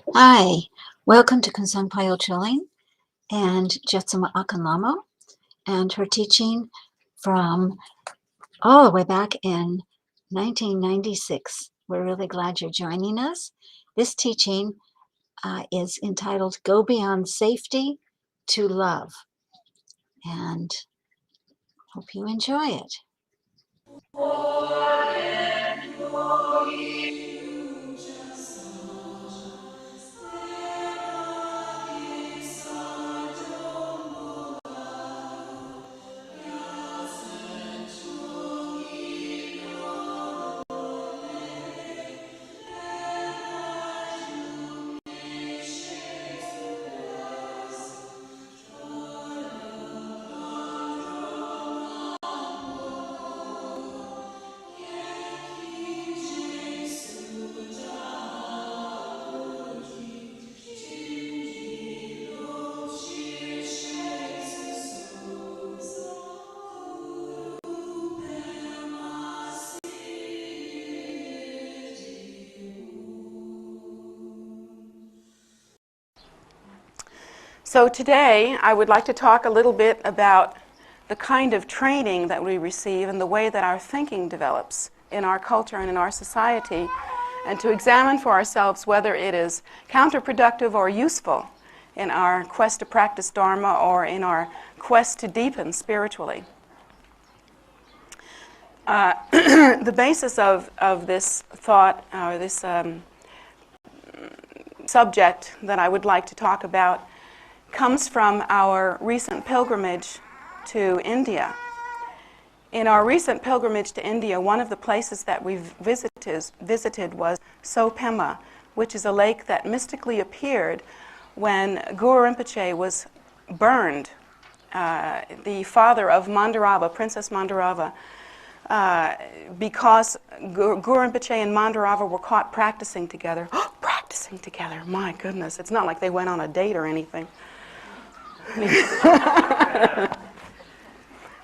Hi, welcome to Consang Chilling and Jetsunma Ahkon and her teaching from all the way back in 1996. We're really glad you're joining us. This teaching is entitled Go Beyond Safety to Love, and hope you enjoy it. So today I would like to talk a little bit about the kind of training that we receive and the way that our thinking develops in our culture and in our society, and to examine for ourselves whether it is counterproductive or useful in our quest to practice Dharma or in our quest to deepen spiritually. The basis of this thought, or this subject that I would like to talk about, comes from our recent pilgrimage to India. In our recent pilgrimage to India, one of the places that we visited was Sopema, which is a lake that mystically appeared when Guru Rinpoche was burned. The father of Mandarava, Princess Mandarava, because Guru Rinpoche and Mandarava were caught practicing together. Practicing together, my goodness. It's not like they went on a date or anything.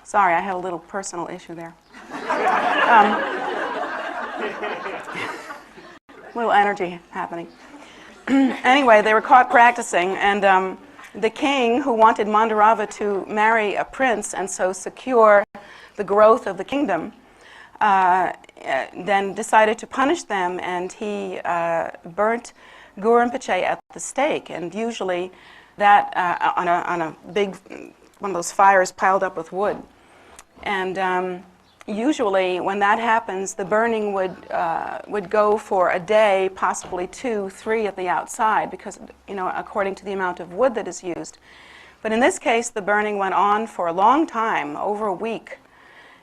Sorry, I had a little personal issue there. Little energy happening. Anyway, they were caught practicing, and the king, who wanted Mandarava to marry a prince and so secure the growth of the kingdom, then decided to punish them, and he burnt Guru Rinpoche at the stake. And usually that on a big one of those fires piled up with wood. And usually when that happens, the burning would go for a day, possibly 2, 3 at the outside, because, according to the amount of wood that is used. But in this case, the burning went on for a long time, over a week.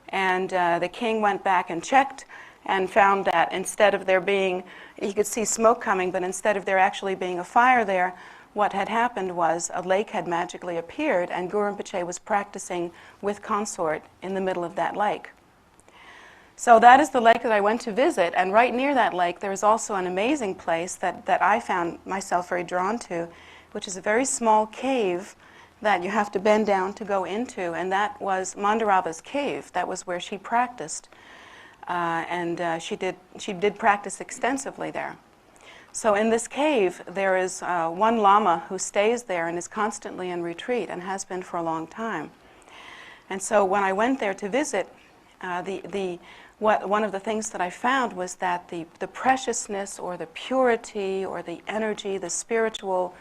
And the king went back and checked and found that instead of there being, he could see smoke coming, but instead of there actually being a fire there, what had happened was a lake had magically appeared, and Guru Rinpoche was practicing with consort in the middle of that lake. So that is the lake that I went to visit, and right near that lake there is also an amazing place that I found myself very drawn to, which is a very small cave that you have to bend down to go into, and that was Mandarava's cave. That was where she practiced, and she did practice extensively there. So in this cave, there is one Lhama who stays there and is constantly in retreat and has been for a long time. And so when I went there to visit, one of the things that I found was that the preciousness or the purity or the energy, the spiritual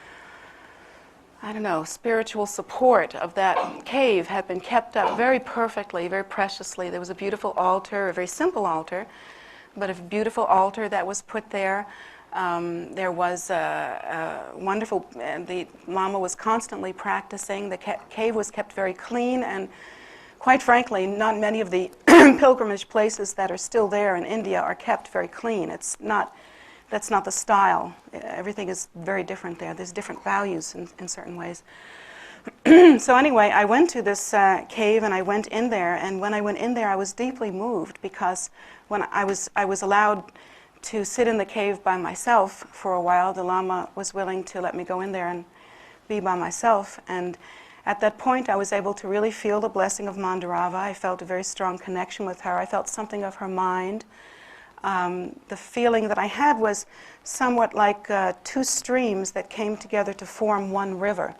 support of that cave had been kept up very perfectly, very preciously. There was a beautiful altar, a very simple altar, but a beautiful altar that was put there. There was a wonderful, the Lama was constantly practicing. The cave was kept very clean, and quite frankly, not many of the pilgrimage places that are still there in India are kept very clean. That's not the style. Everything is very different there. There's different values in certain ways. So anyway, I went to this cave and I went in there, and when I went in there I was deeply moved, because when I was allowed to sit in the cave by myself for a while. The Lama was willing to let me go in there and be by myself, and at that point I was able to really feel the blessing of Mandarava. I felt a very strong connection with her. I felt something of her mind. the feeling that I had was somewhat like two streams that came together to form one river.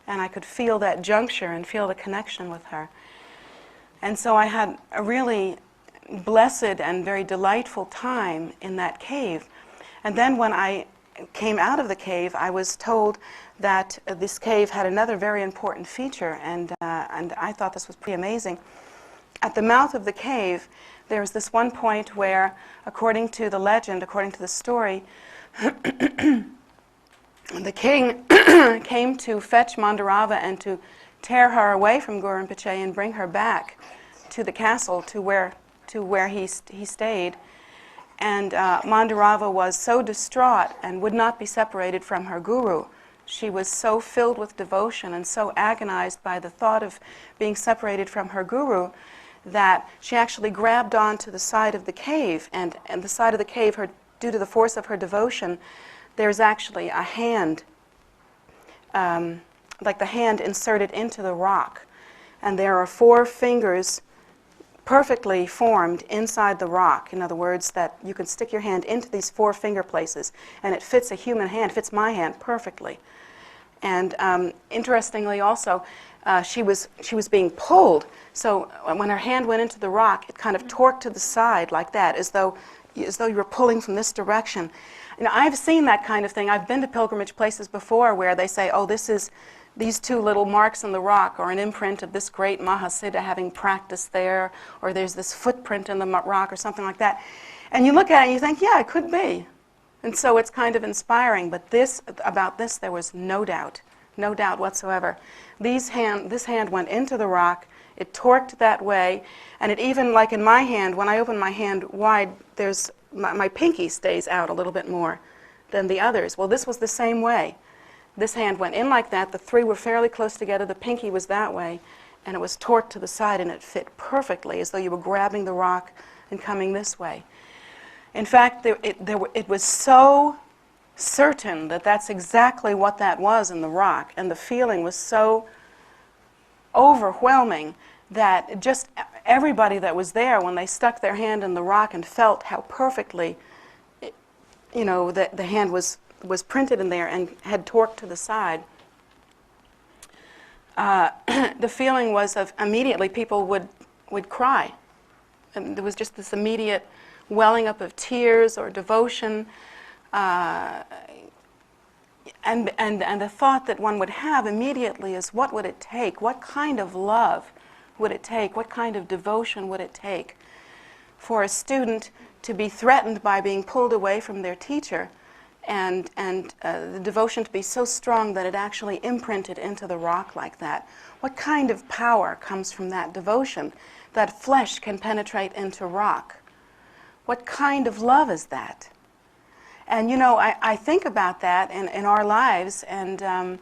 And I could feel that juncture and feel the connection with her. And so I had a really blessed and very delightful time in that cave. And then when I came out of the cave, I was told that this cave had another very important feature, and I thought this was pretty amazing. At the mouth of the cave, there was this one point where, according to the legend, according to the story, the king came to fetch Mandarava and to tear her away from Guru Rinpoche and bring her back to the castle, to where he stayed. And Mandarava was so distraught and would not be separated from her guru. She was so filled with devotion and so agonized by the thought of being separated from her guru that she actually grabbed onto the side of the cave. And the side of the cave, due to the force of her devotion, there's actually a hand, like the hand inserted into the rock. And there are 4 fingers perfectly formed inside the rock. In other words, that you can stick your hand into these 4 finger places, and it fits a human hand, fits my hand perfectly. And interestingly also, she was being pulled. So when her hand went into the rock, it kind of torqued to the side like that, as though you were pulling from this direction. And I've seen that kind of thing. I've been to pilgrimage places before where they say, oh, this is these 2 little marks in the rock, or an imprint of this great Mahasiddha having practiced there, or there's this footprint in the rock, or something like that. And you look at it and you think, yeah, it could be. And so it's kind of inspiring. But about this, there was no doubt whatsoever. This hand went into the rock, it torqued that way, and it even, like in my hand, when I open my hand wide, there's my pinky stays out a little bit more than the others. Well, this was the same way. This hand went in like that, the 3 were fairly close together, the pinky was that way, and it was torqued to the side, and it fit perfectly, as though you were grabbing the rock and coming this way. In fact, it was so certain that that's exactly what that was in the rock, and the feeling was so overwhelming that just everybody that was there, when they stuck their hand in the rock and felt how perfectly, the hand was printed in there and had torqued to the side, the feeling was of immediately people would cry. And there was just this immediate welling up of tears or devotion, and the thought that one would have immediately is, what would it take? What kind of love would it take? What kind of devotion would it take for a student to be threatened by being pulled away from their teacher, and the devotion to be so strong that it actually imprinted into the rock like that? What kind of power comes from that devotion, that flesh can penetrate into rock? What kind of love is that? And I think about that in our lives and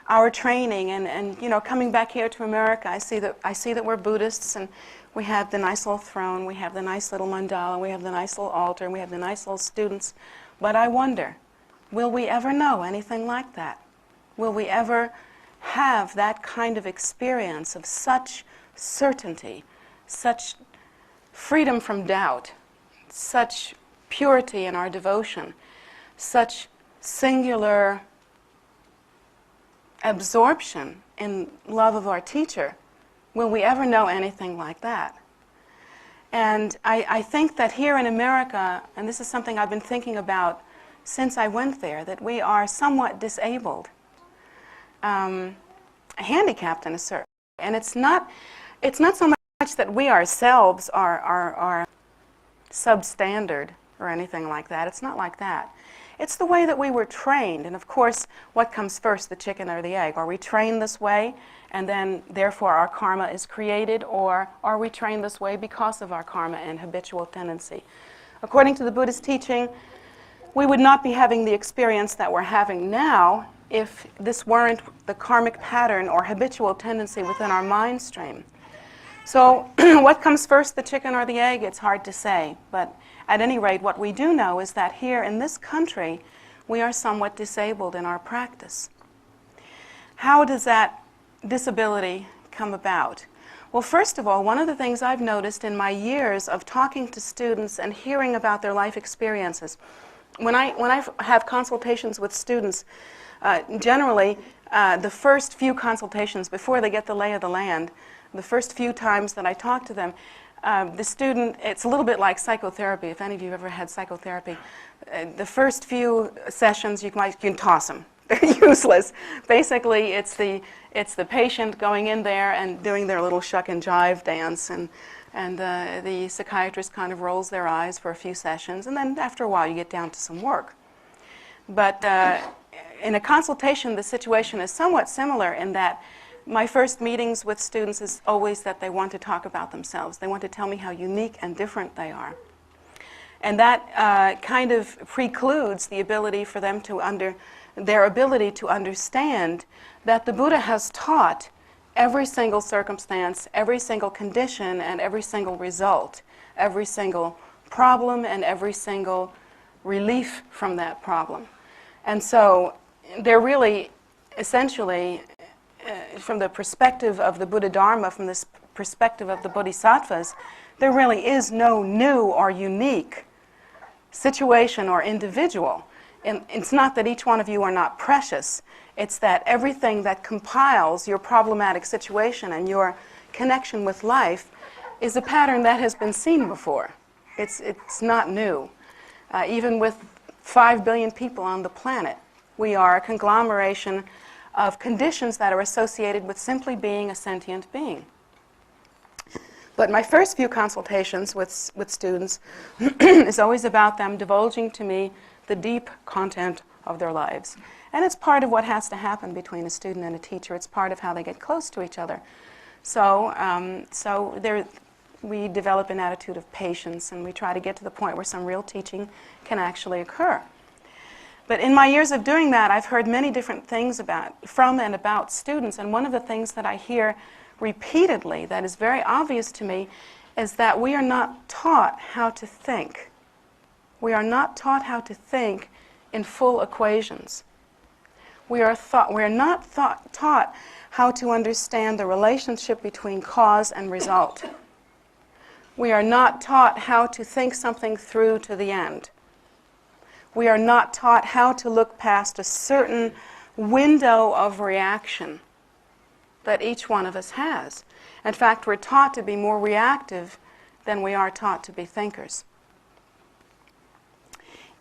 our training, and coming back here to America, I see that we're Buddhists, and we have the nice little throne, we have the nice little mandala, we have the nice little altar, and we have the nice little students. But I wonder, will we ever know anything like that? Will we ever have that kind of experience of such certainty, such freedom from doubt, such purity in our devotion, such singular absorption in love of our teacher? Will we ever know anything like that? And I think that here in America, and this is something I've been thinking about since I went there, that we are somewhat disabled, handicapped in a certain way. And it's not so much that we ourselves are substandard or anything like that. It's not like that. It's the way that we were trained. And of course, what comes first, the chicken or the egg? Are we trained this way, and then therefore our karma is created, or are we trained this way because of our karma and habitual tendency? According to the Buddhist teaching, we would not be having the experience that we're having now if this weren't the karmic pattern or habitual tendency within our mind stream. So what comes first, the chicken or the egg? It's hard to say. But at any rate, what we do know is that here in this country, we are somewhat disabled in our practice. How does that disability come about? Well, first of all, one of the things I've noticed in my years of talking to students and hearing about their life experiences, when I have consultations with students, generally the first few consultations before they get the lay of the land, the first few times that I talk to them, the student, it's a little bit like psychotherapy. If any of you have ever had psychotherapy, the first few sessions you can toss them. They're useless. Basically, it's the patient going in there and doing their little shuck and jive dance, and the psychiatrist kind of rolls their eyes for a few sessions, and then after a while you get down to some work. But in a consultation, the situation is somewhat similar in that my first meetings with students is always that they want to talk about themselves. They want to tell me how unique and different they are. And that kind of precludes the ability for them to their ability to understand that the Buddha has taught every single circumstance, every single condition, and every single result, every single problem, and every single relief from that problem. And so they're really essentially, from the perspective of the Buddha Dharma, from this perspective of the Bodhisattvas, there really is no new or unique situation or individual. And it's not that each one of you are not precious. It's that everything that compiles your problematic situation and your connection with life is a pattern that has been seen before. It's not new. Even with 5 billion people on the planet, we are a conglomeration of conditions that are associated with simply being a sentient being. But my first few consultations with students is always about them divulging to me the deep content of their lives. And it's part of what has to happen between a student and a teacher. It's part of how they get close to each other. So we develop an attitude of patience, and we try to get to the point where some real teaching can actually occur. But in my years of doing that, I've heard many different things from and about students, and one of the things that I hear repeatedly that is very obvious to me is that we are not taught how to think. We are not taught how to think in full equations. We are not taught how to understand the relationship between cause and result. We are not taught how to think something through to the end. We are not taught how to look past a certain window of reaction that each one of us has. In fact, we're taught to be more reactive than we are taught to be thinkers.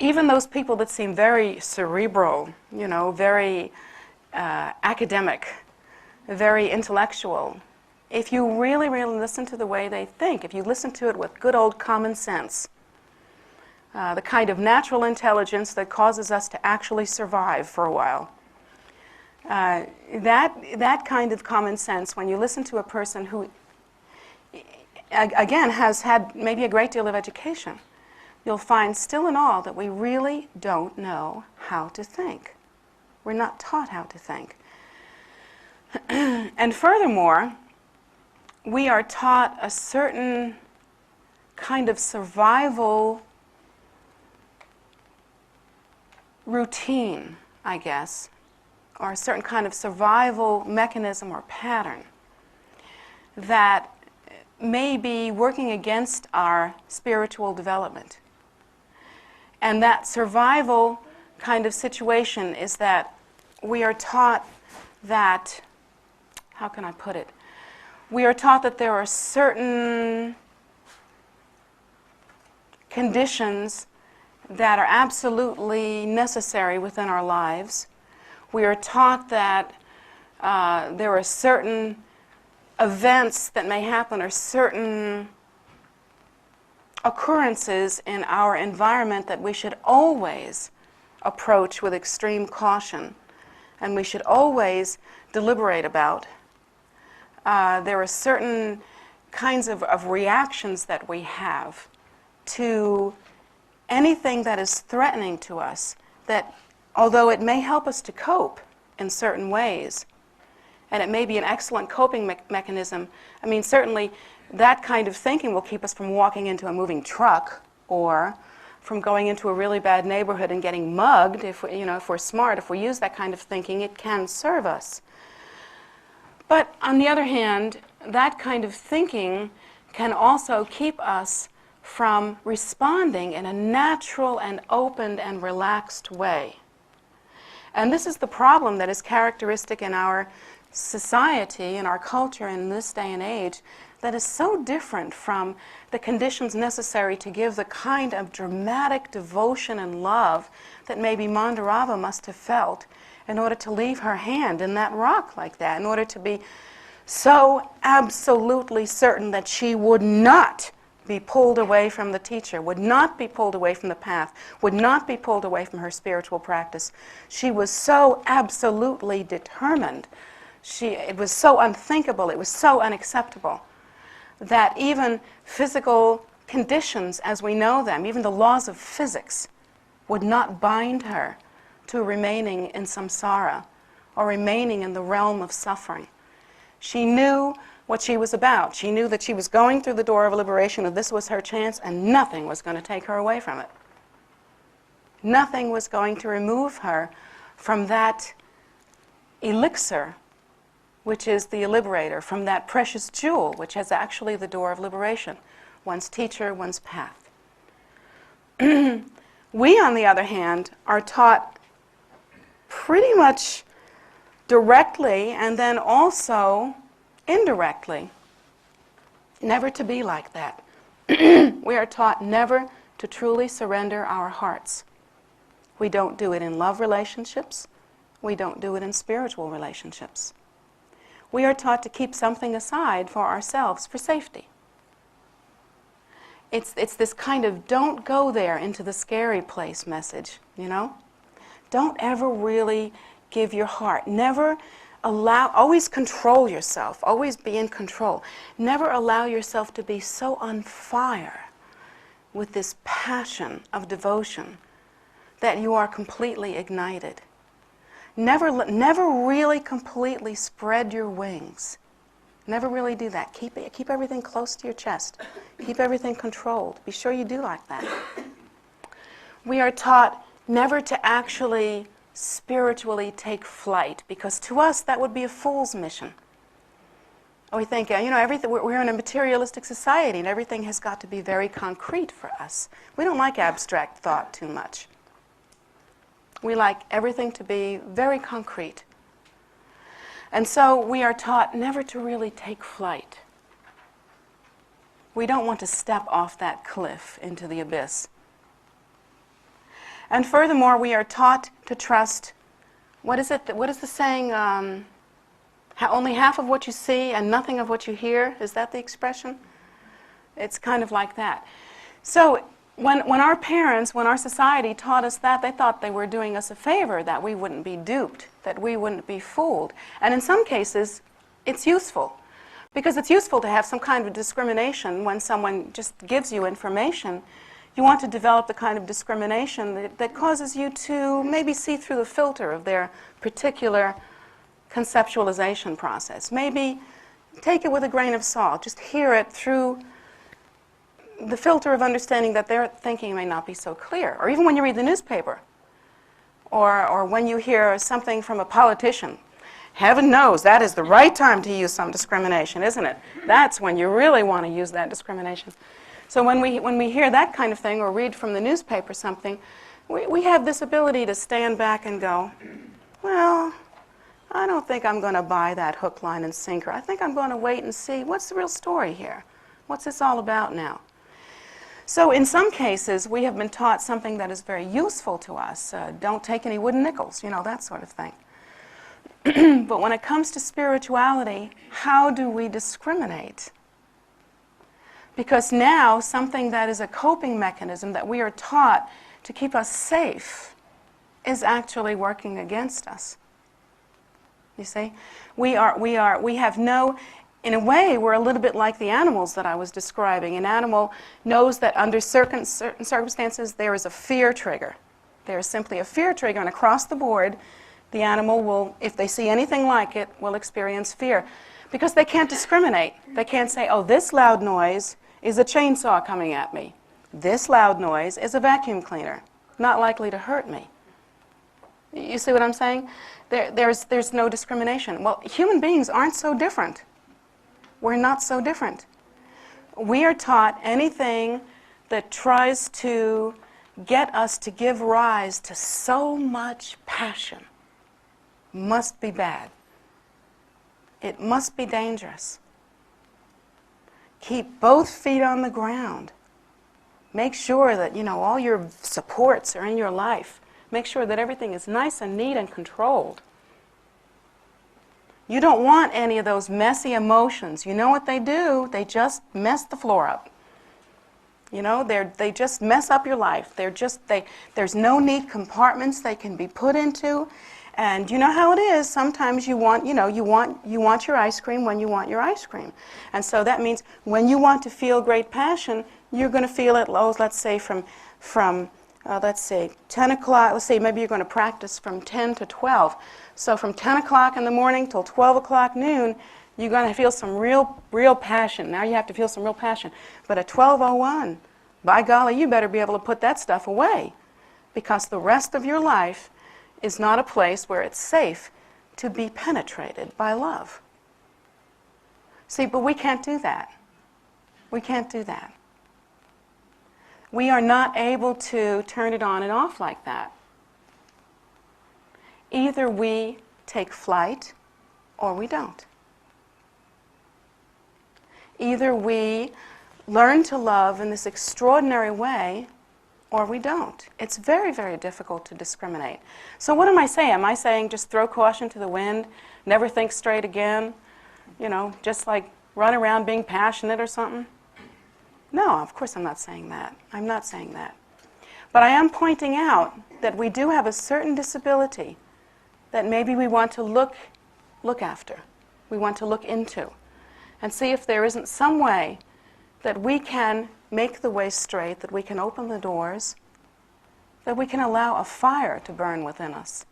Even those people that seem very cerebral, very academic, very intellectual, if you really, really listen to the way they think, if you listen to it with good old common sense, the kind of natural intelligence that causes us to actually survive for a while, that kind of common sense, when you listen to a person who, again, has had maybe a great deal of education, you'll find still in all that we really don't know how to think. We're not taught how to think. And furthermore, we are taught a certain kind of survival routine, I guess, or a certain kind of survival mechanism or pattern that may be working against our spiritual development. And that survival kind of situation is that we are taught that, how can I put it? We are taught that there are certain conditions that are absolutely necessary within our lives. We are taught that there are certain events that may happen or certain occurrences in our environment that we should always approach with extreme caution, and we should always deliberate about. There are certain kinds of reactions that we have to anything that is threatening to us, that although it may help us to cope in certain ways, and it may be an excellent coping mechanism, I mean, certainly that kind of thinking will keep us from walking into a moving truck or from going into a really bad neighborhood and getting mugged. If we're smart, if we use that kind of thinking, it can serve us. But on the other hand, that kind of thinking can also keep us from responding in a natural and open and relaxed way. And this is the problem that is characteristic in our society, in our culture in this day and age, that is so different from the conditions necessary to give the kind of dramatic devotion and love that maybe Mandarava must have felt in order to leave her hand in that rock like that, in order to be so absolutely certain that she would not be pulled away from the teacher, would not be pulled away from the path, would not be pulled away from her spiritual practice. She was so absolutely determined. It was so unthinkable, it was so unacceptable, that even physical conditions as we know them, even the laws of physics, would not bind her to remaining in samsara or remaining in the realm of suffering. She knew what she was about. She knew that she was going through the door of liberation, and this was her chance, and nothing was going to take her away from it. Nothing was going to remove her from that elixir, which is the liberator, from that precious jewel, which is actually the door of liberation, one's teacher, one's path. We, on the other hand, are taught pretty much directly and then also indirectly never to be like that. We are taught never to truly surrender our hearts. We don't do it in love relationships. We don't do it in spiritual relationships. We are taught to keep something aside for ourselves for safety. It's this kind of don't go there into the scary place message, you know? Don't ever really give your heart. Never allow, always control yourself. Always be in control. Never allow yourself to be so on fire with this passion of devotion that you are completely ignited. Never really completely spread your wings. Never really do that. Keep everything close to your chest. Keep everything controlled. Be sure you do like that. We are taught never to actually spiritually take flight, because to us that would be a fool's mission. We think, everything, we're in a materialistic society and everything has got to be very concrete for us. We don't like abstract thought too much. We like everything to be very concrete. And so we are taught never to really take flight. We don't want to step off that cliff into the abyss. And furthermore, we are taught to trust, what is the saying, only half of what you see and nothing of what you hear? Is that the expression? It's kind of like that. So when our parents, when our society taught us that, they thought they were doing us a favor, that we wouldn't be duped, that we wouldn't be fooled. And in some cases, it's useful. Because it's useful to have some kind of discrimination when someone just gives you information. You want to develop the kind of discrimination that causes you to maybe see through the filter of their particular conceptualization process. Maybe take it with a grain of salt. Just hear it through the filter of understanding that their thinking may not be so clear. Or even when you read the newspaper, or when you hear something from a politician. Heaven knows that is the right time to use some discrimination, isn't it? That's when you really want to use that discrimination. So when we hear that kind of thing or read from the newspaper something, we have this ability to stand back and go, well, I don't think I'm going to buy that hook, line, and sinker. I think I'm going to wait and see what's the real story here. What's this all about now? So in some cases, we have been taught something that is very useful to us. Don't take any wooden nickels, that sort of thing. But when it comes to spirituality, how do we discriminate? Because now something that is a coping mechanism that we are taught to keep us safe is actually working against us. You see? We have no, in a way, we're a little bit like the animals that I was describing. An animal knows that under certain circumstances there is a fear trigger. There is simply a fear trigger, and across the board, the animal will, if they see anything like it, will experience fear. Because they can't discriminate. They can't say, oh, this loud noise is a chainsaw coming at me. This loud noise is a vacuum cleaner, not likely to hurt me. You see what I'm saying? There's no discrimination. Well, human beings aren't so different. We're not so different. We are taught anything that tries to get us to give rise to so much passion must be bad. It must be dangerous. Keep both feet on the ground. Make sure that, all your supports are in your life. Make sure that everything is nice and neat and controlled. You don't want any of those messy emotions. You know what they do? They just mess the floor up. They just mess up your life. There's no neat compartments they can be put into. And you know how it is. Sometimes you want your ice cream when you want your ice cream. And so that means when you want to feel great passion, you're going to feel it, let's say, from 10 o'clock. Let's say maybe you're going to practice from 10 to 12. So from 10 o'clock in the morning till 12 o'clock noon, you're going to feel some real passion. Now you have to feel some real passion. But at 12:01, by golly, you better be able to put that stuff away, because the rest of your life is not a place where it's safe to be penetrated by love. See, but we can't do that. We can't do that. We are not able to turn it on and off like that. Either we take flight or we don't. Either we learn to love in this extraordinary way or we don't. It's very, very difficult to discriminate. So what am I saying? Am I saying just throw caution to the wind, never think straight again, just like run around being passionate or something? No, of course I'm not saying that. I'm not saying that. But I am pointing out that we do have a certain disability that maybe we want to look after, we want to look into, and see if there isn't some way that we can make the way straight, that we can open the doors, that we can allow a fire to burn within us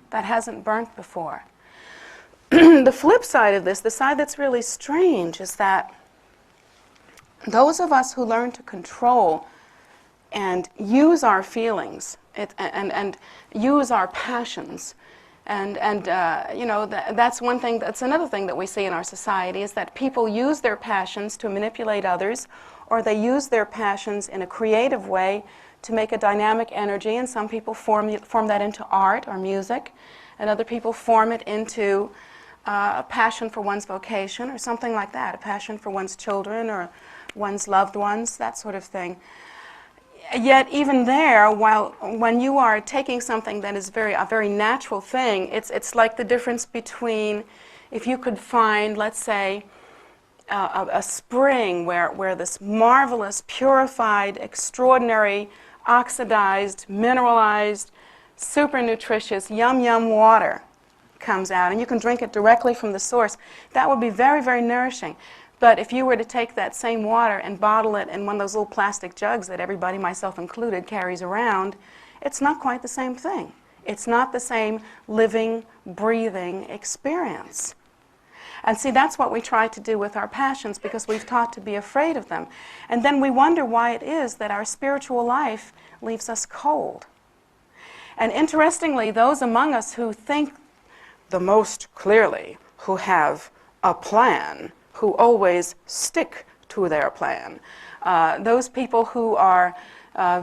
that hasn't burnt before. The flip side of this, the side that's really strange, is that those of us who learn to control and use our feelings and use our passions, that's one thing. That's another thing that we see in our society, is that people use their passions to manipulate others, or they use their passions in a creative way to make a dynamic energy. And some people form that into art or music, and other people form it into a passion for one's vocation or something like that, a passion for one's children or one's loved ones, that sort of thing. Yet even there, when you are taking something that is a very natural thing, it's like the difference between if you could find, let's say, a spring where this marvelous, purified, extraordinary, oxidized, mineralized, super nutritious, yum water comes out, and you can drink it directly from the source. That would be very, very nourishing. But if you were to take that same water and bottle it in one of those little plastic jugs that everybody, myself included, carries around, it's not quite the same thing. It's not the same living, breathing experience. And see, that's what we try to do with our passions, because we've taught to be afraid of them. And then we wonder why it is that our spiritual life leaves us cold. And interestingly, those among us who think the most clearly, who have a plan, who always stick to their plan, those people who are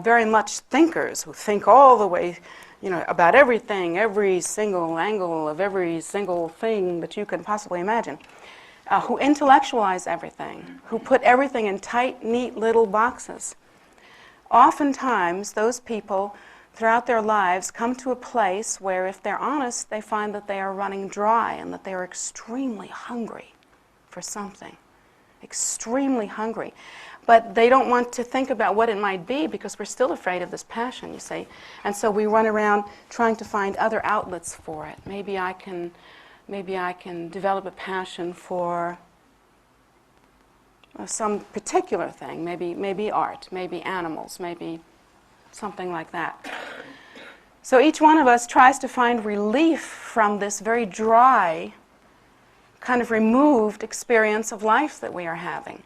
very much thinkers, who think all the way, about everything, every single angle of every single thing that you can possibly imagine, who intellectualize everything, who put everything in tight, neat little boxes. Oftentimes, those people throughout their lives come to a place where, if they're honest, they find that they are running dry and that they are extremely hungry for something, extremely hungry. But they don't want to think about what it might be, because we're still afraid of this passion, you see. And so we run around trying to find other outlets for it. Maybe I can develop a passion for some particular thing, maybe art, maybe animals, maybe something like that. So each one of us tries to find relief from this very dry, kind of removed experience of life that we are having.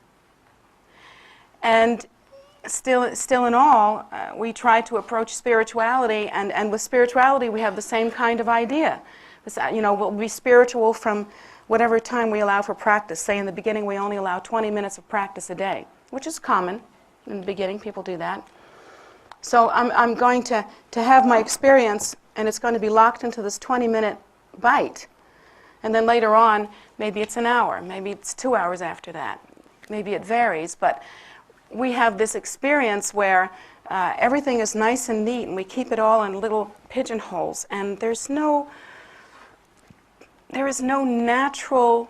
And still in all, we try to approach spirituality, and with spirituality we have the same kind of idea. We'll be spiritual from whatever time we allow for practice. Say in the beginning we only allow 20 minutes of practice a day, which is common. In the beginning, people do that. So I'm going to have my experience, and it's going to be locked into this 20-minute bite. And then later on, maybe it's an hour, maybe it's 2 hours after that. Maybe it varies, but we have this experience where everything is nice and neat, and we keep it all in little pigeonholes, and there is no natural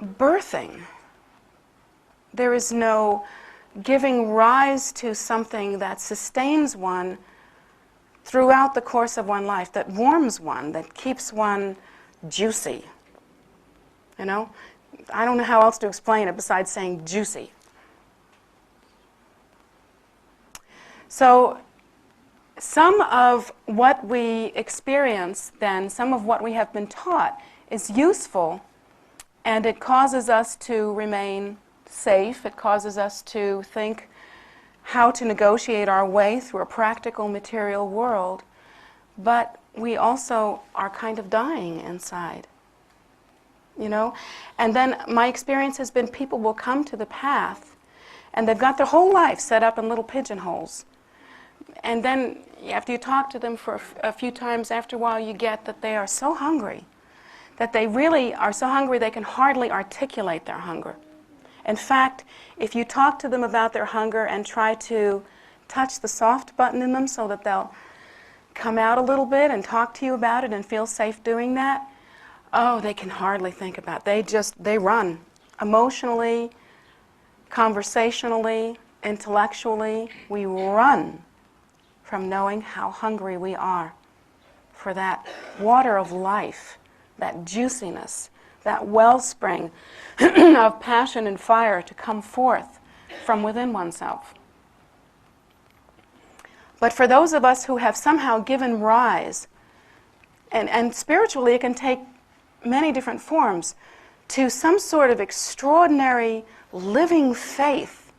birthing. There is no giving rise to something that sustains one throughout the course of one life, that warms one, that keeps one juicy. You know? I don't know how else to explain it besides saying juicy. So some of what we experience then, some of what we have been taught is useful, and it causes us to remain safe. It causes us to think how to negotiate our way through a practical material world, but we also are kind of dying inside, you know? And then my experience has been people will come to the path and they've got their whole life set up in little pigeonholes. And then after you talk to them for a few times, after a while you get that they are so hungry, that they really are so hungry they can hardly articulate their hunger. In fact, if you talk to them about their hunger and try to touch the soft button in them so that they'll come out a little bit and talk to you about it and feel safe doing that, oh, they can hardly think about it. They run. Emotionally, conversationally, intellectually, we run from knowing how hungry we are for that water of life, that juiciness, that wellspring of passion and fire to come forth from within oneself. But for those of us who have somehow given rise, and spiritually it can take many different forms, to some sort of extraordinary living faith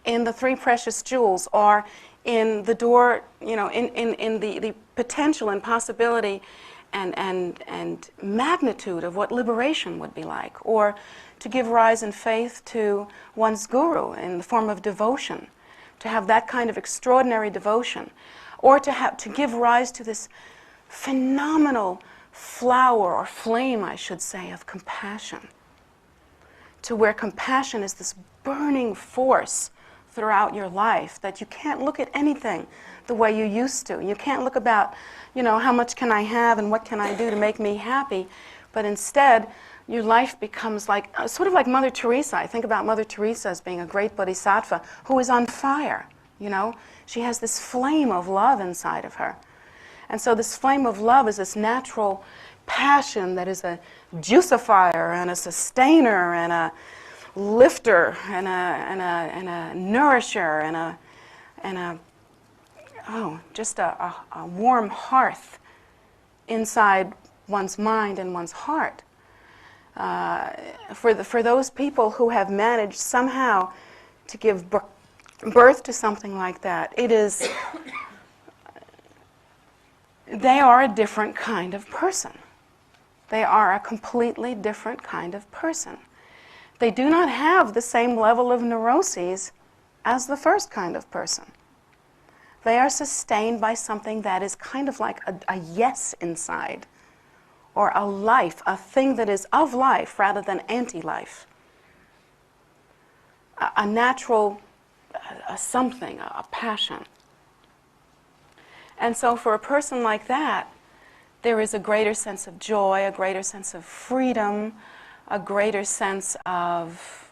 in the three precious jewels, or in the door, you know, in the potential and possibility and magnitude of what liberation would be like, or to give rise in faith to one's guru in the form of devotion, to have that kind of extraordinary devotion, or to give rise to this phenomenal flower or flame, I should say, of compassion, to where compassion is this burning force throughout your life, that you can't look at anything the way you used to. You can't look about, you know, how much can I have and what can I do to make me happy, but instead your life becomes like, sort of like Mother Teresa. I think about Mother Teresa as being a great bodhisattva who is on fire, you know. She has this flame of love inside of her. And so this flame of love is this natural passion that is a juicifier and a sustainer and a lifter and a nourisher and a just a warm hearth inside one's mind and one's heart. For those people who have managed somehow to give birth to something like that, they are a different kind of person. They are a completely different kind of person. They do not have the same level of neuroses as the first kind of person. They are sustained by something that is kind of like a yes inside, or a life, a thing that is of life rather than anti-life. A natural something, a passion. And so for a person like that, there is a greater sense of joy, a greater sense of freedom, a greater sense of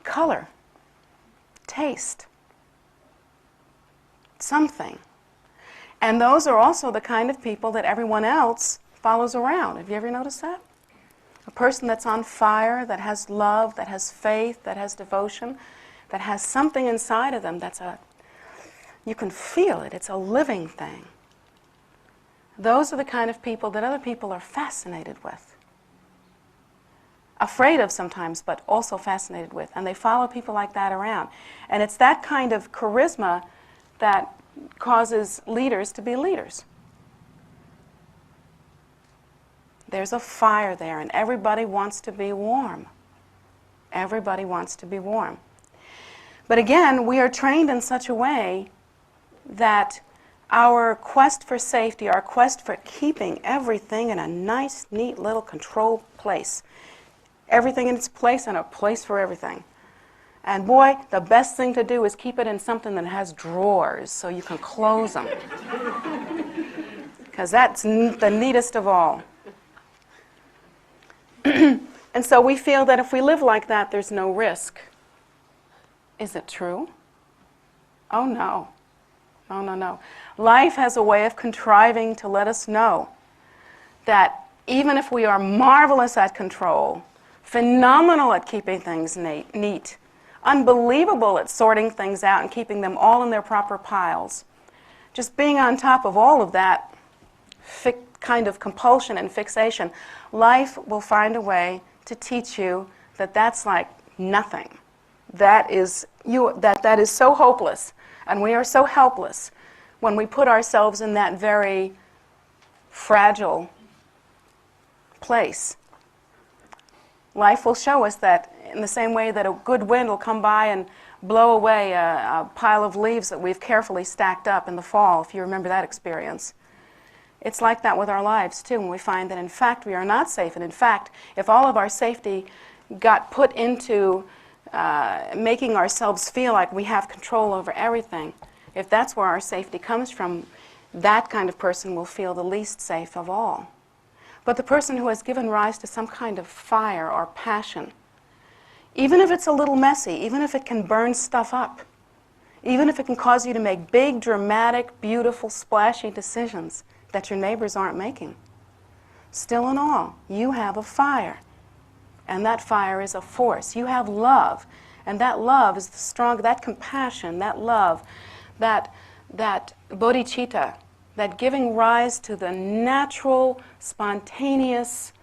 color, taste, something. And those are also the kind of people that everyone else follows around. Have you ever noticed that? A person that's on fire, that has love, that has faith, that has devotion, that has something inside of them you can feel it, it's a living thing. Those are the kind of people that other people are fascinated with. afraid of sometimes, but also fascinated with. And they follow people like that around. And it's that kind of charisma that causes leaders to be leaders. There's a fire there, and everybody wants to be warm. Everybody wants to be warm. But again, we are trained in such a way that our quest for safety, our quest for keeping everything in a nice, neat little controlled place, everything in its place and a place for everything. And boy, the best thing to do is keep it in something that has drawers so you can close them. Because that's the neatest of all. And so we feel that if we live like that, there's no risk. Is it true? Oh no. Oh no, no. Life has a way of contriving to let us know that even if we are marvelous at control, phenomenal at keeping things neat, unbelievable at sorting things out and keeping them all in their proper piles, just being on top of all of that kind of compulsion and fixation, life will find a way to teach you that that's like nothing. That is so hopeless, and we are so helpless when we put ourselves in that very fragile place. Life will show us that in the same way that a good wind will come by and blow away a pile of leaves that we've carefully stacked up in the fall, if you remember that experience. It's like that with our lives, too, when we find that, in fact, we are not safe. And in fact, if all of our safety got put into making ourselves feel like we have control over everything, if that's where our safety comes from, that kind of person will feel the least safe of all. But the person who has given rise to some kind of fire or passion, even if it's a little messy, even if it can burn stuff up, even if it can cause you to make big, dramatic, beautiful, splashy decisions that your neighbors aren't making, still in all, you have a fire. And that fire is a force. You have love. And that love is the strong, that compassion, that love, that bodhicitta, that giving rise to the natural, spontaneous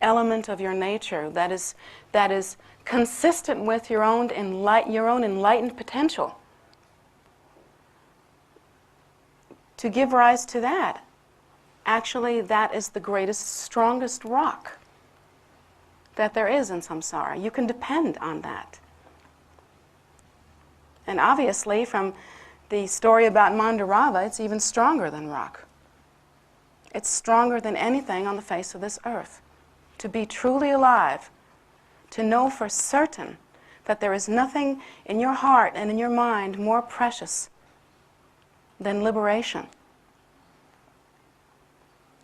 element of your nature that is consistent with your own enlightened potential. To give rise to that, actually, that is the greatest, strongest rock that there is in samsara. You can depend on that. And obviously, from the story about Mandarava, it's even stronger than rock. It's stronger than anything on the face of this earth. To be truly alive, to know for certain that there is nothing in your heart and in your mind more precious than liberation,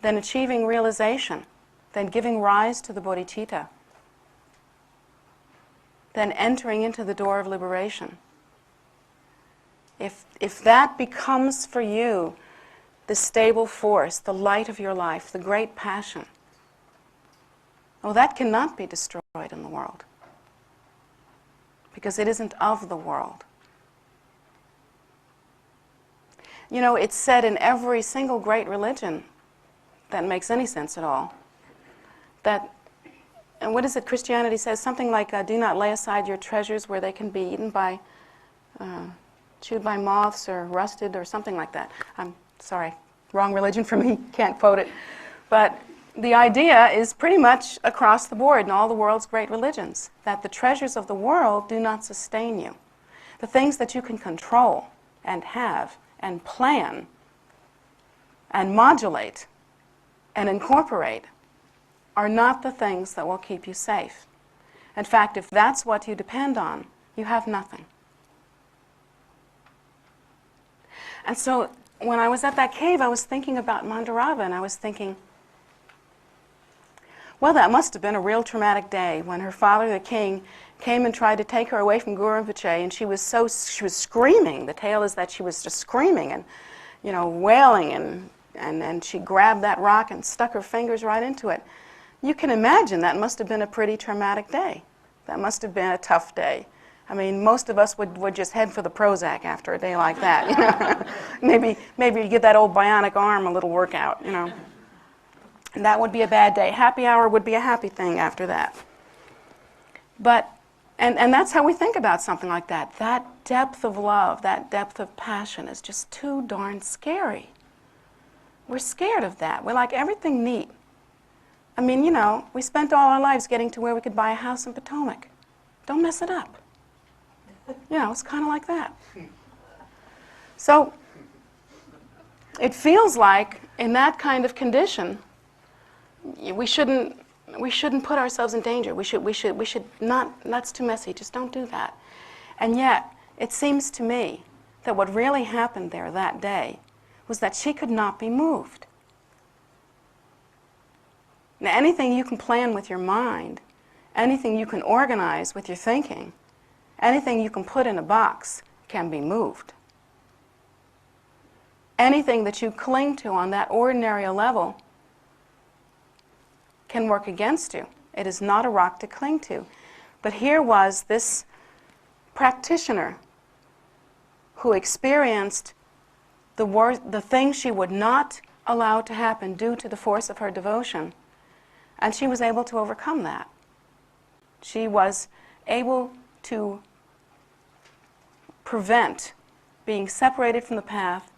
than achieving realization, than giving rise to the bodhicitta, than entering into the door of liberation. If that becomes for you the stable force, the light of your life, the great passion, well, that cannot be destroyed in the world, because it isn't of the world. You know, it's said in every single great religion that makes any sense at all, that, and what is it Christianity says? Something like, do not lay aside your treasures where they can be eaten by, chewed by moths or rusted or something like that. I'm sorry, wrong religion for me, can't quote it. But the idea is pretty much across the board in all the world's great religions, that the treasures of the world do not sustain you. The things that you can control and have and plan and modulate and incorporate are not the things that will keep you safe. In fact, if that's what you depend on, you have nothing. And so when I was at that cave, I was thinking about Mandarava, and I was thinking, well, that must have been a real traumatic day when her father, the king, came and tried to take her away from Guru Rinpoche, and she was screaming. The tale is that she was just screaming and, wailing, and she grabbed that rock and stuck her fingers right into it. You can imagine that must have been a pretty traumatic day. That must have been a tough day. I mean, most of us would just head for the Prozac after a day like that. Maybe give that old bionic arm a little workout. And that would be a bad day. Happy hour would be a happy thing after that. But, and that's how we think about something like that. That depth of love, that depth of passion is just too darn scary. We're scared of that. We like everything neat. I mean, you know, we spent all our lives getting to where we could buy a house in Potomac. Don't mess it up. You know, it's kind of like that. So it feels like in that kind of condition, we shouldn't put ourselves in danger. We should not, that's too messy, just don't do that. And yet, it seems to me that what really happened there that day was that she could not be moved. Now, anything you can plan with your mind, anything you can organize with your thinking, anything you can put in a box can be moved. Anything that you cling to on that ordinary level can work against you. It is not a rock to cling to. But here was this practitioner who experienced the thing she would not allow to happen due to the force of her devotion. And she was able to overcome that. She was able to prevent being separated from the path,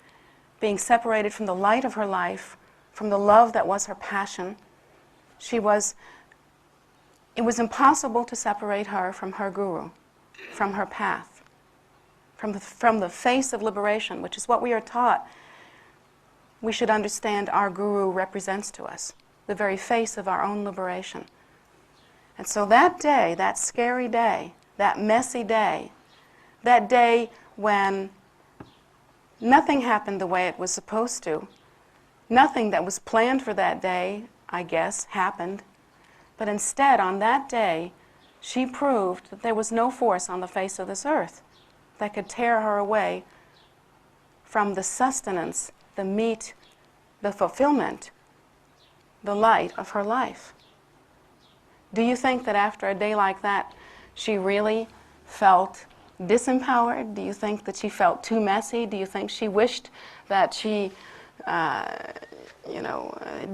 being separated from the light of her life, from the love that was her passion. It was impossible to separate her from her guru, from her path, from the face of liberation, which is what we are taught. We should understand our guru represents to us, the very face of our own liberation. And so that day, that scary day, that messy day, that day when nothing happened the way it was supposed to, nothing that was planned for that day, I guess, happened. But instead, on that day, she proved that there was no force on the face of this earth that could tear her away from the sustenance, the meat, the fulfillment, the light of her life. Do you think that after a day like that, she really felt disempowered? Do you think that she felt too messy? Do you think she wished that she,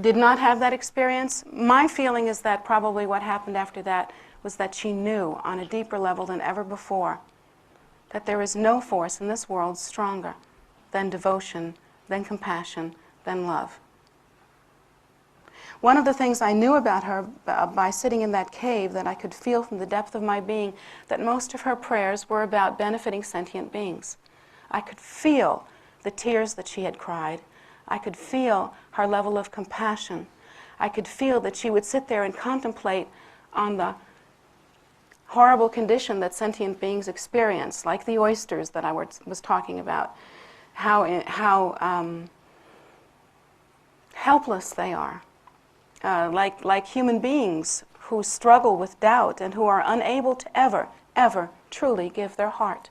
did not have that experience? My feeling is that probably what happened after that was that she knew on a deeper level than ever before that there is no force in this world stronger than devotion, than compassion, than love. One of the things I knew about her by sitting in that cave, that I could feel from the depth of my being, that most of her prayers were about benefiting sentient beings. I could feel the tears that she had cried. I could feel her level of compassion. I could feel that she would sit there and contemplate on the horrible condition that sentient beings experience, like the oysters that I was talking about, how helpless they are. Like human beings who struggle with doubt and who are unable to ever truly give their heart.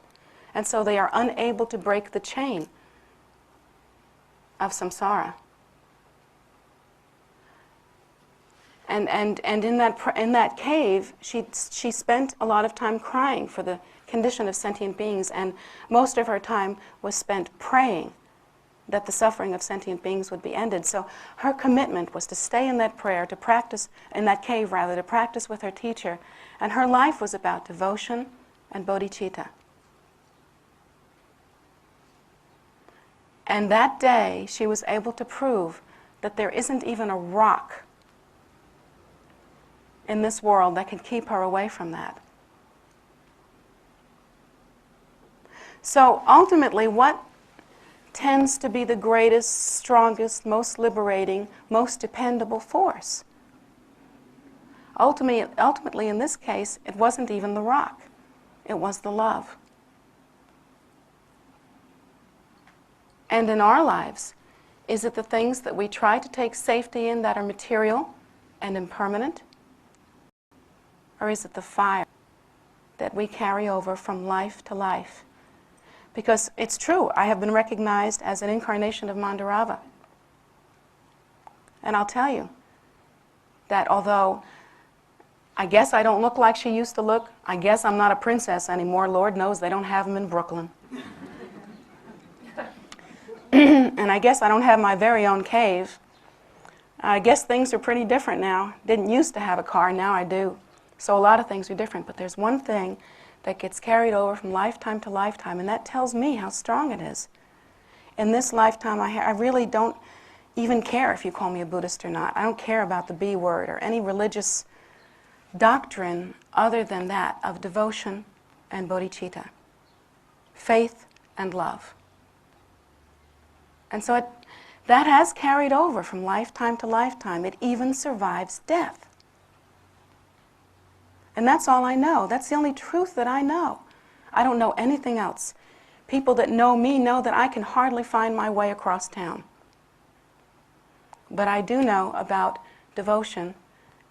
And so they are unable to break the chain of samsara. And in that cave, she spent a lot of time crying for the condition of sentient beings, and most of her time was spent praying that the suffering of sentient beings would be ended. So her commitment was to stay in that prayer, to practice, in that cave rather, to practice with her teacher. And her life was about devotion and bodhicitta. And that day, she was able to prove that there isn't even a rock in this world that can keep her away from that. So ultimately, what tends to be the greatest, strongest, most liberating, most dependable force? Ultimately, in this case, it wasn't even the rock. It was the love. And in our lives, is it the things that we try to take safety in that are material and impermanent? Or is it the fire that we carry over from life to life? Because it's true, I have been recognized as an incarnation of Mandarava. And I'll tell you that although I guess I don't look like she used to look, I guess I'm not a princess anymore. Lord knows they don't have them in Brooklyn. And I guess I don't have my very own cave. I guess things are pretty different now. Didn't used to have a car, now I do. So a lot of things are different, but there's one thing that gets carried over from lifetime to lifetime, and that tells me how strong it is. In this lifetime, I really don't even care if you call me a Buddhist or not. I don't care about the B word or any religious doctrine other than that of devotion and bodhicitta, faith and love. And so that has carried over from lifetime to lifetime. It even survives death. And that's all I know. That's the only truth that I know. I don't know anything else. People that know me know that I can hardly find my way across town. But I do know about devotion,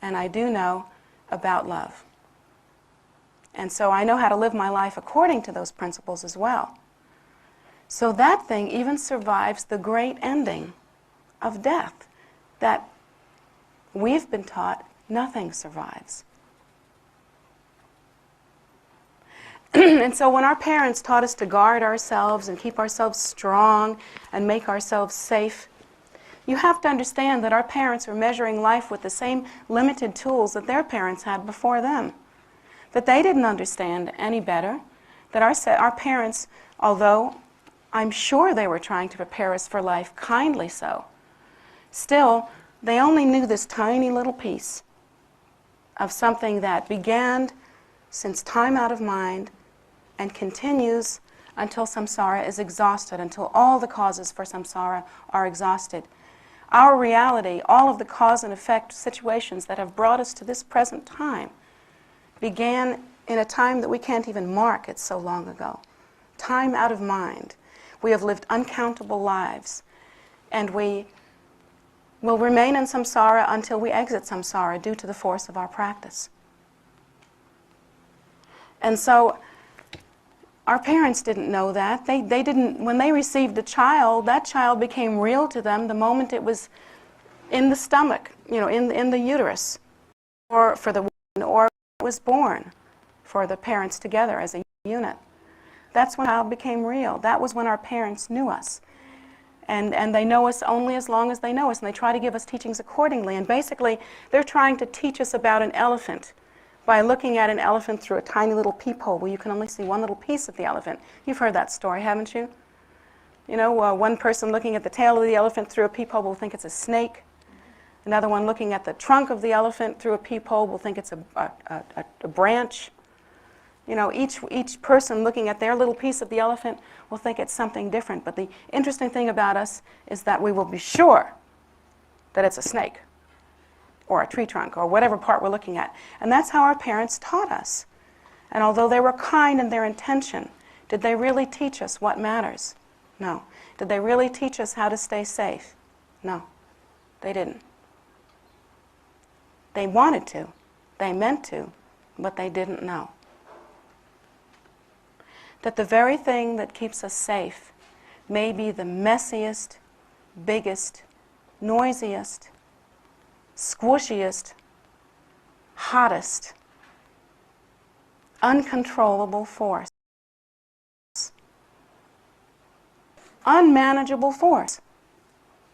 and I do know about love. And so I know how to live my life according to those principles as well. So that thing even survives the great ending of death, that we've been taught nothing survives. And so when our parents taught us to guard ourselves and keep ourselves strong and make ourselves safe, you have to understand that our parents were measuring life with the same limited tools that their parents had before them. That they didn't understand any better. That our parents, although I'm sure they were trying to prepare us for life, kindly so, still, they only knew this tiny little piece of something that began since time out of mind and continues until samsara is exhausted, until all the causes for samsara are exhausted. Our reality, all of the cause and effect situations that have brought us to this present time, began in a time that we can't even mark, it's so long ago. Time out of mind. We have lived uncountable lives, and we will remain in samsara until we exit samsara due to the force of our practice. And so our parents didn't know that. They didn't, when they received a child, that child became real to them the moment it was in the stomach, in the uterus, or for the woman, or it was born for the parents together as a unit. That's when the child became real. That was when our parents knew us. And they know us only as long as they know us, and they try to give us teachings accordingly. And basically, they're trying to teach us about an elephant by looking at an elephant through a tiny little peephole where you can only see one little piece of the elephant. You've heard that story, haven't you? One person looking at the tail of the elephant through a peephole will think it's a snake. Another one looking at the trunk of the elephant through a peephole will think it's a branch. Each person looking at their little piece of the elephant will think it's something different. But the interesting thing about us is that we will be sure that it's a snake or a tree trunk or whatever part we're looking at. And that's how our parents taught us. And although they were kind in their intention, did they really teach us what matters? No. Did they really teach us how to stay safe? No, they didn't. They wanted to, they meant to, but they didn't know. That the very thing that keeps us safe may be the messiest, biggest, noisiest, squishiest, hottest, uncontrollable force. Unmanageable force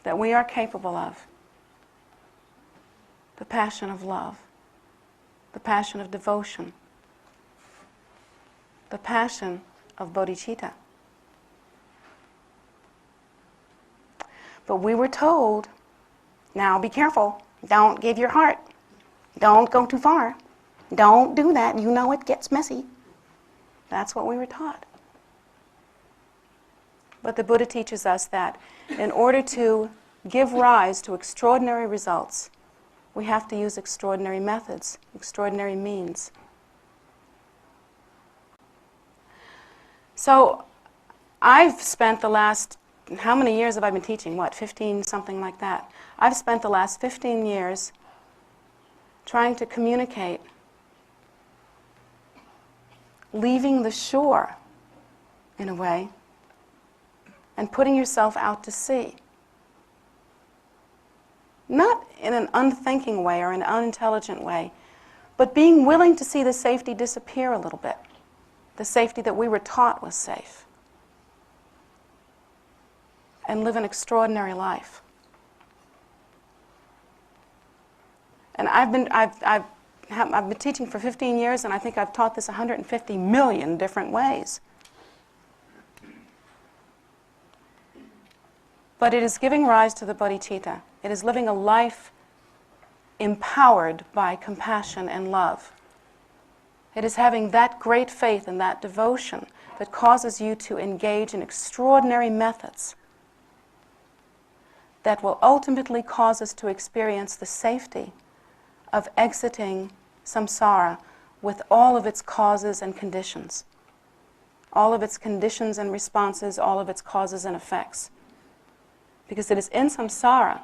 that we are capable of. The passion of love, the passion of devotion, the passion of bodhicitta. But we were told, now be careful, don't give your heart, don't go too far, don't do that, it gets messy. That's what we were taught. But the Buddha teaches us that in order to give rise to extraordinary results, we have to use extraordinary methods, extraordinary means. So I've spent the last, how many years have I been teaching? 15, something like that. I've spent the last 15 years trying to communicate, leaving the shore, in a way, and putting yourself out to sea. Not in an unthinking way or an unintelligent way, but being willing to see the safety disappear a little bit. The safety that we were taught was safe. And live an extraordinary life. And I've I've been teaching for 15 years, and I think I've taught this 150 million different ways. But it is giving rise to the bodhicitta. It is living a life empowered by compassion and love. It is having that great faith and that devotion that causes you to engage in extraordinary methods that will ultimately cause us to experience the safety of exiting samsara with all of its causes and conditions, all of its conditions and responses, all of its causes and effects. Because it is in samsara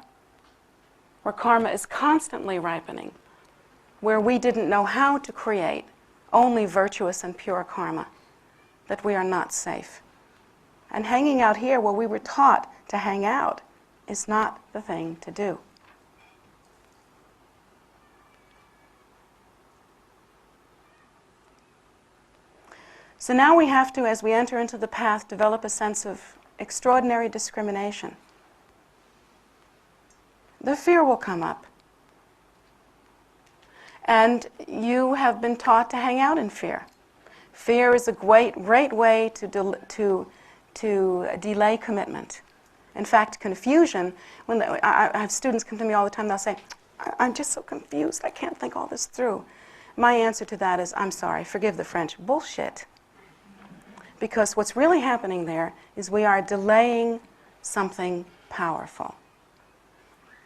where karma is constantly ripening, where we didn't know how to create only virtuous and pure karma, that we are not safe. And hanging out here where we were taught to hang out is not the thing to do. So now we have to, as we enter into the path, develop a sense of extraordinary discrimination. The fear will come up. And you have been taught to hang out in fear. Fear is a great way to delay commitment. In fact, confusion, I have students come to me all the time, they'll say, I'm just so confused, I can't think all this through. My answer to that is, I'm sorry, forgive the French, bullshit. Because what's really happening there is we are delaying something powerful.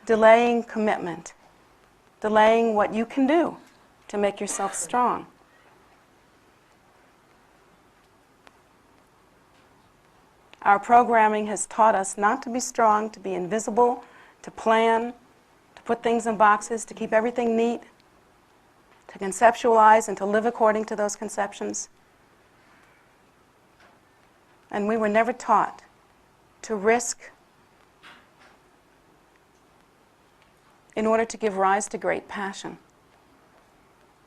Delaying commitment. Delaying what you can do to make yourself strong. Our programming has taught us not to be strong, to be invisible, to plan, to put things in boxes, to keep everything neat, to conceptualize and to live according to those conceptions. And we were never taught to risk in order to give rise to great passion.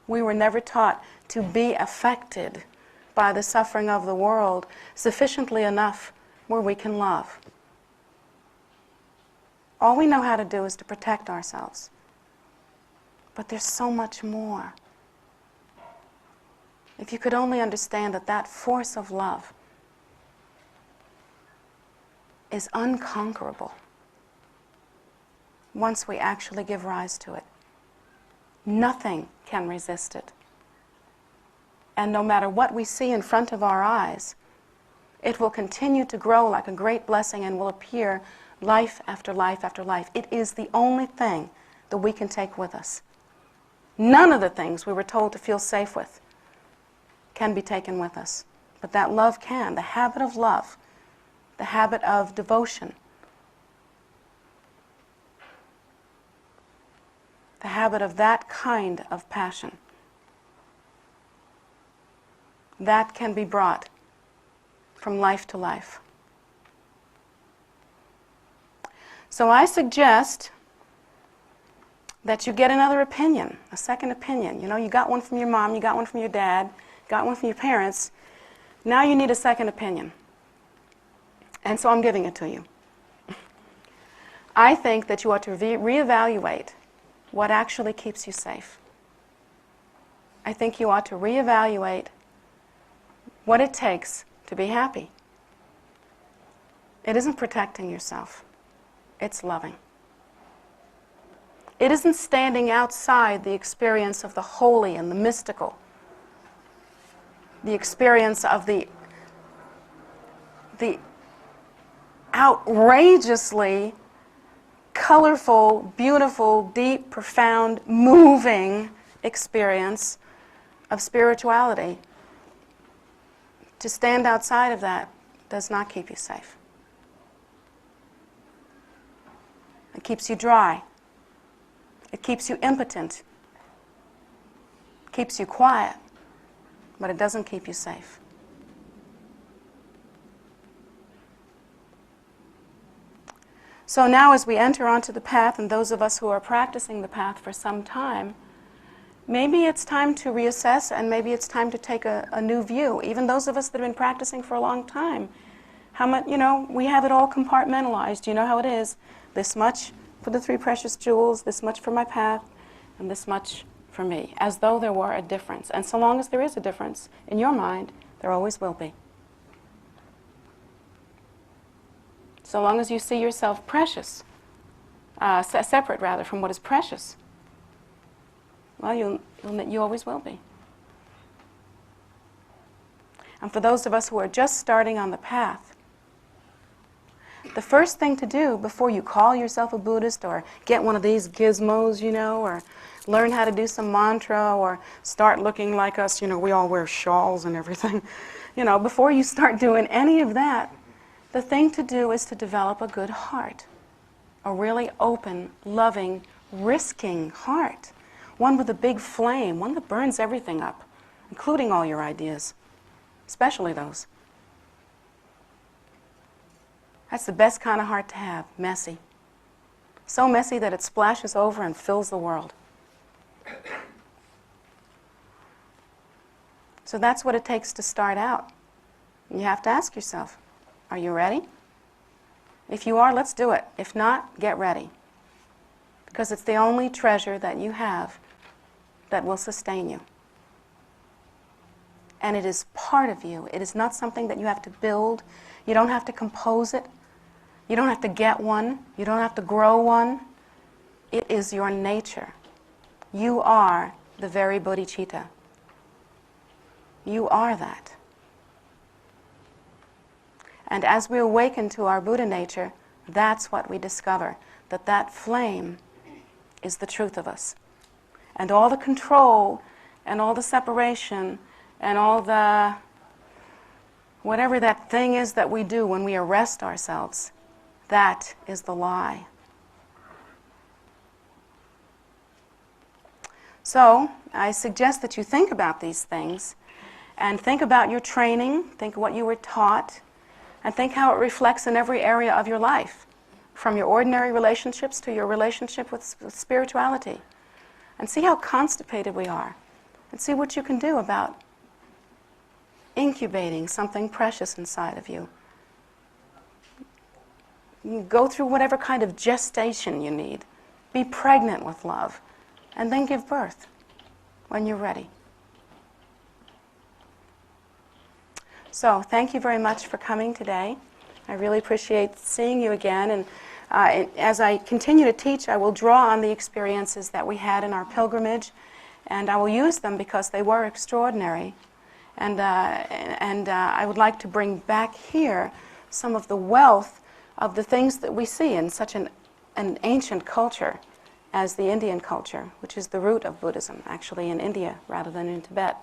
We were never taught to be affected by the suffering of the world sufficiently enough where we can love. All we know how to do is to protect ourselves. But there's so much more. If you could only understand that that force of love is unconquerable once we actually give rise to it. Nothing can resist it. And no matter what we see in front of our eyes, it will continue to grow like a great blessing and will appear life after life after life. It is the only thing that we can take with us. None of the things we were told to feel safe with can be taken with us. But that love can. The habit of love, the habit of devotion, the habit of that kind of passion, that can be brought from life to life. So I suggest that you get another opinion, a second opinion. You know, you got one from your mom, you got one from your dad, got one from your parents. Now you need a second opinion. And so I'm giving it to you. I think that you ought to reevaluate what actually keeps you safe. I think you ought to reevaluate what it takes to be happy. It isn't protecting yourself. It's loving. It isn't standing outside the experience of the holy and the mystical, the experience of the outrageously colorful, beautiful, deep, profound, moving experience of spirituality. To stand outside of that does not keep you safe. It keeps you dry. It keeps you impotent. It keeps you quiet, but it doesn't keep you safe. So now as we enter onto the path, and those of us who are practicing the path for some time, maybe it's time to reassess, and maybe it's time to take a new view. Even those of us that have been practicing for a long time, how much, we have it all compartmentalized. You know how it is. This much for the 3 precious jewels, this much for my path, and this much for me, as though there were a difference. And so long as there is a difference in your mind, there always will be. So long as you see yourself precious, separate rather from what is precious, well, you always will be. And for those of us who are just starting on the path, the first thing to do before you call yourself a Buddhist or get one of these gizmos, or learn how to do some mantra or start looking like us, we all wear shawls and everything, before you start doing any of that, the thing to do is to develop a good heart, a really open, loving, risking heart, one with a big flame, one that burns everything up, including all your ideas, especially those. That's the best kind of heart to have, messy. So messy that it splashes over and fills the world. So that's what it takes to start out. You have to ask yourself, are you ready? If you are, let's do it. If not, get ready. Because it's the only treasure that you have that will sustain you. And it is part of you. It is not something that you have to build. You don't have to compose it. You don't have to get one. You don't have to grow one. It is your nature. You are the very bodhicitta. You are that. And as we awaken to our Buddha nature, that's what we discover, that flame is the truth of us. And all the control and all the separation and all the whatever that thing is that we do when we arrest ourselves, that is the lie. So I suggest that you think about these things and think about your training, think what you were taught, and think how it reflects in every area of your life, from your ordinary relationships to your relationship with spirituality. And see how constipated we are, and see what you can do about incubating something precious inside of you. You go through whatever kind of gestation you need. Be pregnant with love, and then give birth when you're ready. So thank you very much for coming today. I really appreciate seeing you again. And as I continue to teach, I will draw on the experiences that we had in our pilgrimage, and I will use them because they were extraordinary. And I would like to bring back here some of the wealth of the things that we see in such an ancient culture as the Indian culture, which is the root of Buddhism, actually in India rather than in Tibet.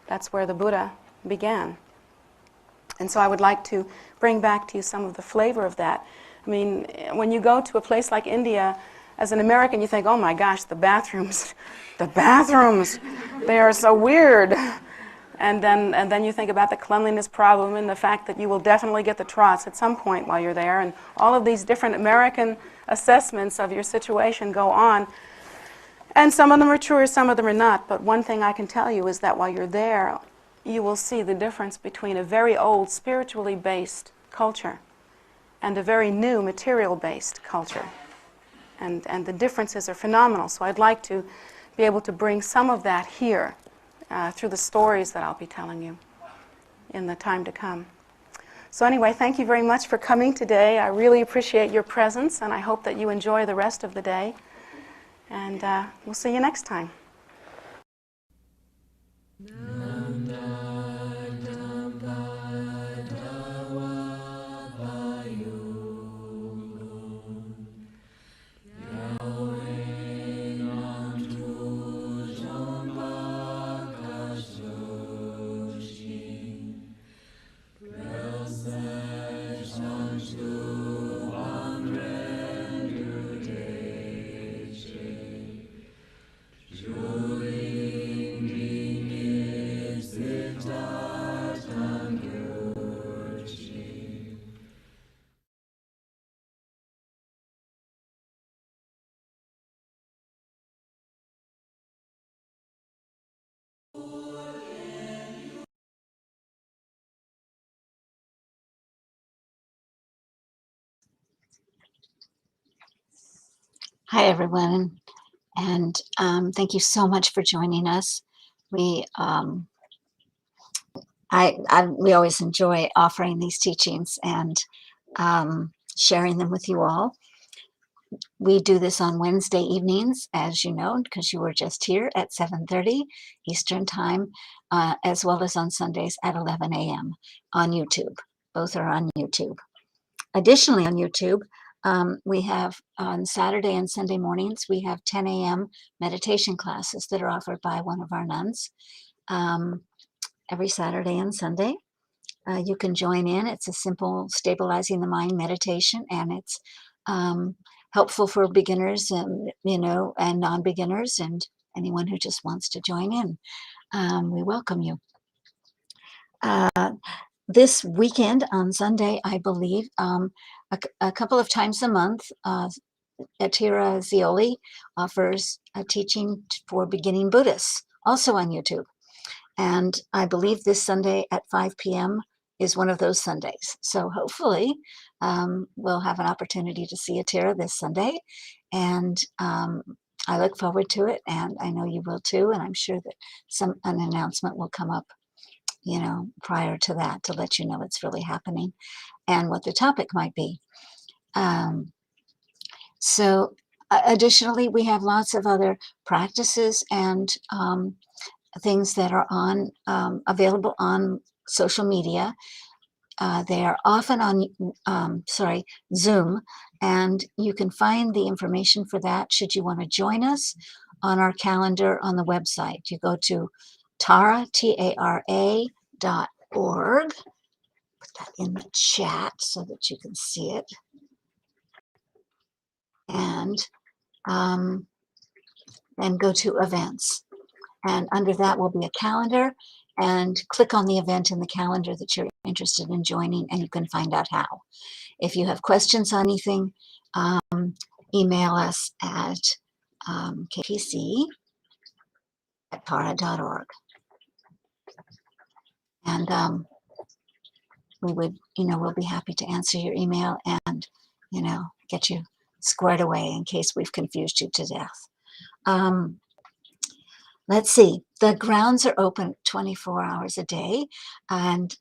That's where the Buddha began. And so I would like to bring back to you some of the flavor of that. I mean, when you go to a place like India, as an American, you think, oh my gosh, the bathrooms, they are so weird. And then you think about the cleanliness problem and the fact that you will definitely get the trots at some point while you're there. And all of these different American assessments of your situation go on. And some of them are true, some of them are not. But one thing I can tell you is that while you're there, you will see the difference between a very old spiritually based culture and a very new material based culture. And the differences are phenomenal. So I'd like to be able to bring some of that here through the stories that I'll be telling you in the time to come. So anyway, thank you very much for coming today. I really appreciate your presence, and I hope that you enjoy the rest of the day. And we'll see you next time. Hi, everyone. And thank you so much for joining us. We we always enjoy offering these teachings and sharing them with you all. We do this on Wednesday evenings, as you know, because you were just here at 7:30 Eastern Time, as well as on Sundays at 11 a.m. on YouTube. Both are on YouTube. Additionally, on YouTube, we have on Saturday and Sunday mornings, we have 10 a.m. meditation classes that are offered by one of our nuns every Saturday and Sunday. You can join in. It's a simple stabilizing the mind meditation, and it's helpful for beginners and and non-beginners and anyone who just wants to join in. We welcome you. This weekend on Sunday, I believe, a couple of times a month, Atira Zioli offers a teaching for beginning Buddhists, also on YouTube. And I believe this Sunday at 5 p.m. is one of those Sundays. So hopefully we'll have an opportunity to see Atira this Sunday. And I look forward to it, and I know you will too. And I'm sure that an announcement will come up, prior to that to let you know it's really happening and what the topic might be. So additionally, we have lots of other practices and things that are available on social media. They are often on Zoom, and you can find the information for that should you want to join us on our calendar on the website. You go to tara.org. Put that in the chat so that you can see it. And then go to events. And under that will be a calendar, and click on the event in the calendar that you're interested in joining, and you can find out how. If you have questions on anything, email us at kpc@para.org. And we'll be happy to answer your email and, get you squared away in case we've confused you to death. Let's see. The grounds are open 24 hours a day. And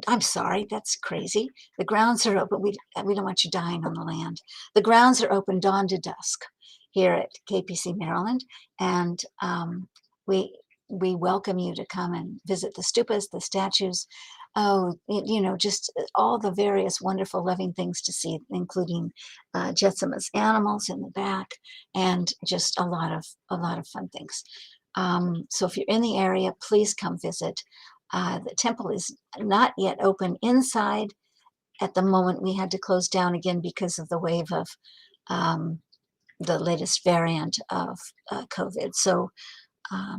I'm sorry, that's crazy. The grounds are open. We don't want you dying on the land. The grounds are open dawn to dusk here at KPC Maryland. And we welcome you to come and visit the stupas, the statues. Oh, just all the various wonderful, loving things to see, including Jetsunma's animals in the back, and just a lot of fun things. So if you're in the area, please come visit. The temple is not yet open inside at the moment. We had to close down again because of the wave of the latest variant of COVID, so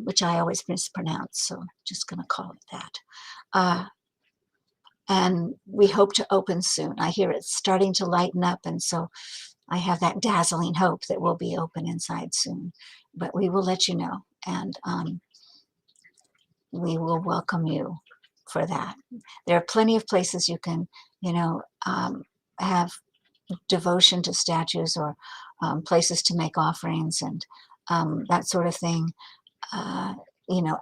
which I always mispronounce, so I'm just going to call it that. And we hope to open soon. I hear it's starting to lighten up, and so I have that dazzling hope that we'll be open inside soon. But we will let you know, and we will welcome you for that. There are plenty of places you can, have devotion to statues, or places to make offerings and that sort of thing,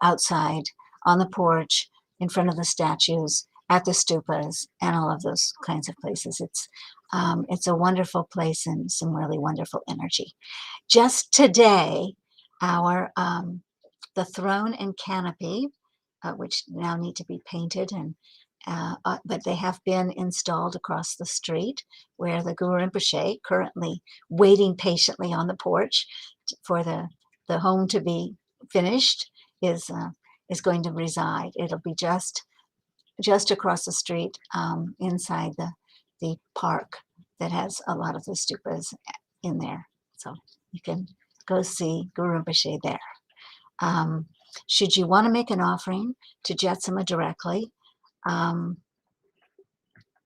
outside, on the porch, in front of the statues, at the stupas, and all of those kinds of places. It's a wonderful place and some really wonderful energy. Just today, the throne and canopy, which now need to be painted, and but they have been installed across the street, where the Guru Rinpoche, currently waiting patiently on the porch for the home to be finished, is going to reside. It'll be just across the street, inside the park that has a lot of the stupas in there. So you can go see Guru Rinpoche there. Should you want to make an offering to Jetsunma directly,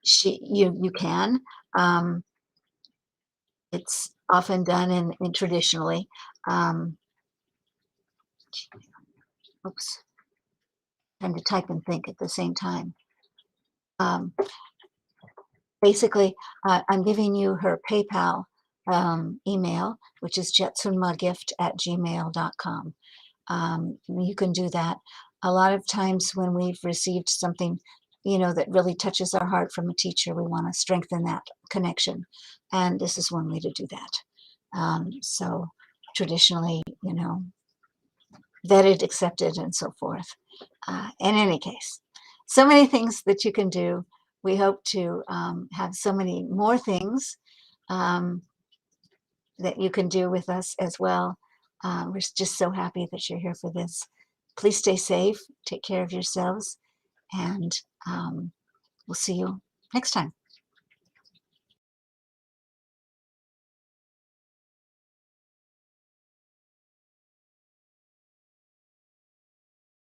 you can. It's often done in traditionally. Oops, trying to type and think at the same time. Basically, I'm giving you her PayPal email, which is jetsunmagift@gmail.com. You can do that. A lot of times when we've received something, that really touches our heart from a teacher, we want to strengthen that connection. And this is one way to do that. So traditionally, vetted, accepted, and so forth. In any case, so many things that you can do. We hope to have so many more things that you can do with us as well. We're just so happy that you're here for this. Please stay safe, take care of yourselves, and we'll see you next time.